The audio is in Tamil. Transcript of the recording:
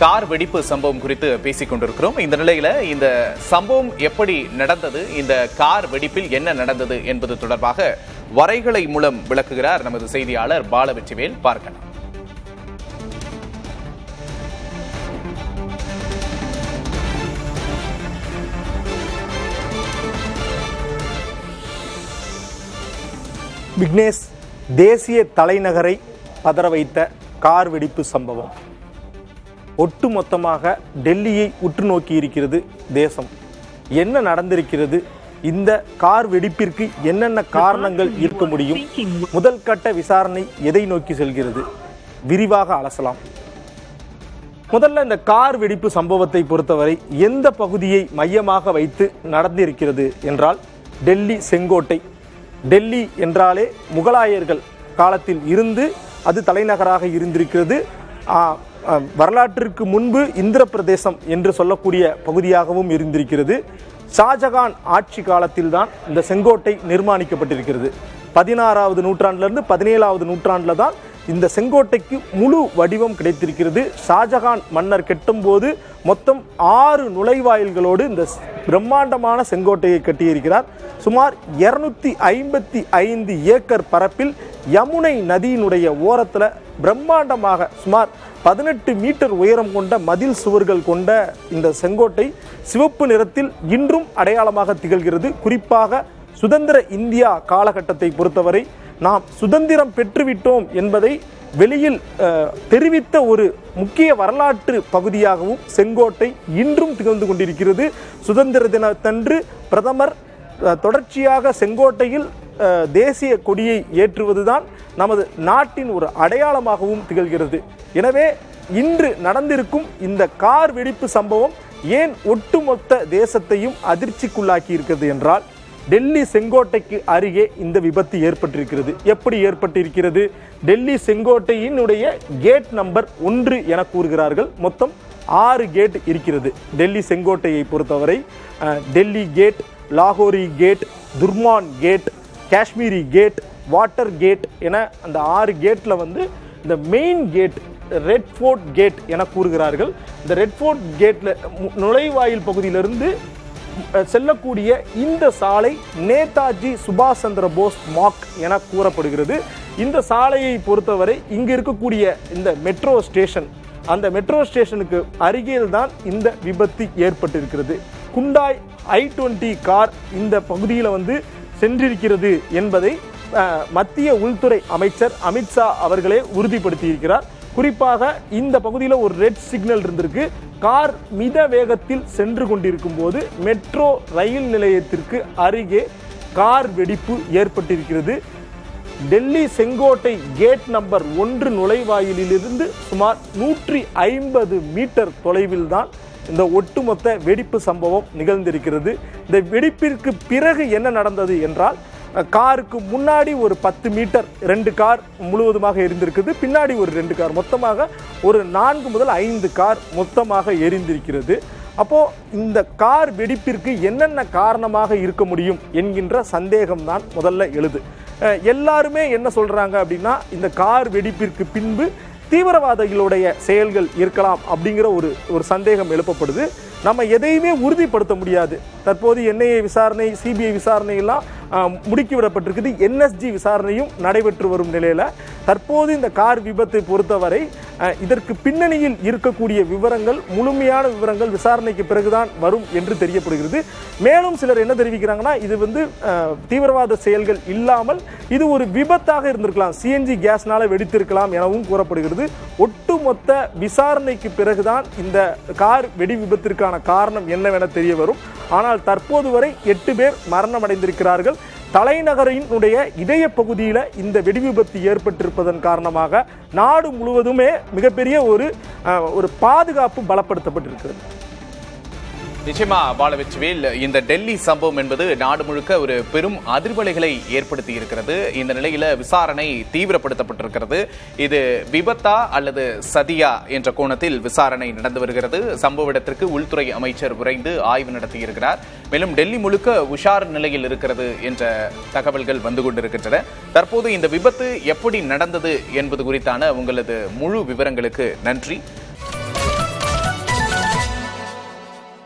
கார் வெடிப்பு சம்பவம் குறித்து பேசிக் கொண்டிருக்கிறோம். இந்த நிலையில இந்த சம்பவம் எப்படி நடந்தது, இந்த கார் வெடிப்பில் என்ன நடந்தது என்பது தொடர்பாக வரைகலை மூலம் விளக்குகிறார் நமது செய்தியாளர் பாலவெற்றிவேல். பார்க்கலாம். விக்னேஷ், தேசிய தலைநகரை பதற வைத்த கார் வெடிப்பு சம்பவம் ஒட்டுமொத்தமாக டெல்லியை உற்று நோக்கி இருக்கிறது தேசம். என்ன நடந்திருக்கிறது, இந்த கார் வெடிப்பிற்கு என்னென்ன காரணங்கள் இருக்க முடியும், முதல் கட்ட விசாரணை எதை நோக்கி செல்கிறது, விரிவாக அலசலாம். முதல்ல இந்த கார் வெடிப்பு சம்பவத்தை பொறுத்தவரை எந்த பகுதியை மையமாக வைத்து நடந்திருக்கிறது என்றால் டெல்லி செங்கோட்டை. டெல்லி என்றாலே முகலாயர்கள் காலத்தில் இருந்து அது தலைநகராக இருந்திருக்கிறது. வரலாற்றிற்கு முன்பு இந்திர பிரதேசம் என்று சொல்லக்கூடிய பகுதியாகவும் இருந்திருக்கிறது. ஷாஜகான் ஆட்சி காலத்தில் தான் இந்த செங்கோட்டை நிர்மாணிக்கப்பட்டிருக்கிறது. 16வது நூற்றாண்டிலிருந்து 17வது நூற்றாண்டில் தான் இந்த செங்கோட்டைக்கு முழு வடிவம் கிடைத்திருக்கிறது. ஷாஜகான் மன்னர் கெட்டும்போது மொத்தம் 6 நுழைவாயில்களோடு இந்த பிரம்மாண்டமான செங்கோட்டையை கட்டியிருக்கிறார். சுமார் 255 ஏக்கர் பரப்பில் யமுனை நதியினுடைய ஓரத்தில் பிரம்மாண்டமாக சுமார் 18 மீட்டர் உயரம் கொண்ட மதில் சுவர்கள் கொண்ட இந்த செங்கோட்டை சிவப்பு நிறத்தில் இன்றும் அடையாளமாக திகழ்கிறது. குறிப்பாக சுதந்திர இந்தியா காலகட்டத்தை பொறுத்தவரை நாம் சுதந்திரம் பெற்றுவிட்டோம் என்பதை வெளியில் தெரிவித்த ஒரு முக்கிய வரலாற்று பகுதியாகவும் செங்கோட்டை இன்றும் திகழ்ந்து கொண்டிருக்கிறது. சுதந்திர தினத்தன்று பிரதமர் தொடர்ச்சியாக செங்கோட்டையில் தேசிய கொடியை ஏற்றுவதுதான் நமது நாட்டின் ஒரு அடையாளமாகவும் திகழ்கிறது. எனவே இன்று நடந்திருக்கும் இந்த கார் வெடிப்பு சம்பவம் ஏன் ஒட்டுமொத்த தேசத்தையும் அதிர்ச்சிக்குள்ளாக்கி இருக்கிறது என்றால், டெல்லி செங்கோட்டைக்கு அருகே இந்த விபத்து ஏற்பட்டிருக்கிறது. எப்படி ஏற்பட்டிருக்கிறது? டெல்லி செங்கோட்டையினுடைய கேட் நம்பர் 1 என கூறுகிறார்கள். மொத்தம் 6 கேட் இருக்கிறது டெல்லி செங்கோட்டையை பொறுத்தவரை. டெல்லி கேட், லாகோரி gate, Turkman gate, Kashmiri gate, water gate என அந்த 6 கேட்டில் இந்த main gate red fort gate என கூறுகிறார்கள். இந்த ரெட் ஃபோர்ட் கேட்டில் நுழைவாயில் பகுதியிலிருந்து செல்லக்கூடிய இந்த சாலை நேதாஜி சுபாஷ் சந்திர போஸ் மார்க் என கூறப்படுகிறது. இந்த சாலையை பொறுத்தவரை இங்கு இருக்கக்கூடிய இந்த மெட்ரோ ஸ்டேஷன், அந்த மெட்ரோ ஸ்டேஷனுக்கு அருகில் தான் இந்த விபத்து ஏற்பட்டிருக்கிறது. குண்டாய் i20 கார் இந்த பகுதியில் சென்றிருக்கிறது என்பதை மத்திய உள்துறை அமைச்சர் அமித்ஷா அவர்களே உறுதிப்படுத்தியிருக்கிறார். குறிப்பாக இந்த பகுதியில் ஒரு ரெட் சிக்னல் இருந்திருக்கு. கார் மித வேகத்தில் சென்று கொண்டிருக்கும் போது மெட்ரோ ரயில் நிலையத்திற்கு அருகே கார் வெடிப்பு ஏற்பட்டிருக்கிறது. டெல்லி செங்கோட்டை கேட் நம்பர் 1 நுழைவாயிலிருந்து சுமார் 150 மீட்டர் தொலைவில் தான் இந்த ஒட்டுமொத்த வெடிப்பு சம்பவம் நிகழ்ந்திருக்கிறது. இந்த வெடிப்பிற்கு பிறகு என்ன நடந்தது என்றால், காருக்கு முன்னாடி ஒரு 10 மீட்டர் 2 கார் முழுவதுமாக எரிந்திருக்கிறது. பின்னாடி ஒரு 2 கார், மொத்தமாக ஒரு 4 முதல் 5 கார் மொத்தமாக எரிந்திருக்கிறது. அப்போது இந்த கார் வெடிப்பிற்கு என்னென்ன காரணமாக இருக்க முடியும் என்கின்ற சந்தேகம்தான் முதல்ல எழுது. எல்லாருமே என்ன சொல்கிறாங்க அப்படின்னா, இந்த கார் வெடிப்பிற்கு பின்பு தீவிரவாதிகளுடைய செயல்கள் இருக்கலாம் அப்படிங்கிற ஒரு சந்தேகம் எழுப்பப்படுது. நம்ம எதையுமே உறுதிப்படுத்த முடியாது. தற்போது என்ஐஏ விசாரணை, சிபிஐ விசாரணை எல்லாம் முடுக்கிவிடப்பட்டிருக்குது. என்எஸ்ஜி விசாரணையும் நடைபெற்று வரும் நிலையில் தற்போது இந்த கார் விபத்தை பொறுத்தவரை இதற்கு பின்னணியில் இருக்கக்கூடிய விவரங்கள், முழுமையான விவரங்கள் விசாரணைக்கு பிறகுதான் வரும் என்று தெரியப்படுகிறது. மேலும் சிலர் என்ன தெரிவிக்கிறாங்கன்னா, இது தீவிரவாத செயல்கள் இல்லாமல் இது ஒரு விபத்தாக இருந்திருக்கலாம், சிஎன்ஜி கேஸ்னால வெடித்திருக்கலாம் எனவும் கூறப்படுகிறது. ஒட்டுமொத்த விசாரணைக்கு பிறகுதான் இந்த கார் வெடி விபத்திற்கான காரணம் என்னவென தெரிய வரும். ஆனால் தற்போது வரை 8 பேர் மரணம் அடைந்திருக்கிறார்கள். தலைநகரினுடைய இதய பகுதியில் இந்த வெடி விபத்து ஏற்பட்டிருப்பதன் காரணமாக நாடு முழுவதுமே மிகப்பெரிய ஒரு பாதுகாப்பு பலப்படுத்தப்பட்டிருக்கிறது. நிச்சயமா பாலவெற்றிவேல், இந்த டெல்லி சம்பவம் என்பது நாடு முழுக்க ஒரு பெரும் அதிர்வலைகளை ஏற்படுத்தி இருக்கிறது. இந்த நிலையில விசாரணை தீவிரப்படுத்தப்பட்டிருக்கிறது. இது விபத்தா அல்லது சதியா என்ற கோணத்தில் விசாரணை நடந்து வருகிறது. சம்பவ இடத்திற்கு உள்துறை அமைச்சர் விரைந்து ஆய்வு நடத்தியிருக்கிறார். மேலும் டெல்லி முழுக்க உஷார் நிலையில் இருக்கிறது என்ற தகவல்கள் வந்து கொண்டிருக்கின்றன. தற்போது இந்த விபத்து எப்படி நடந்தது என்பது குறித்தான உங்களது முழு விவரங்களுக்கு நன்றி.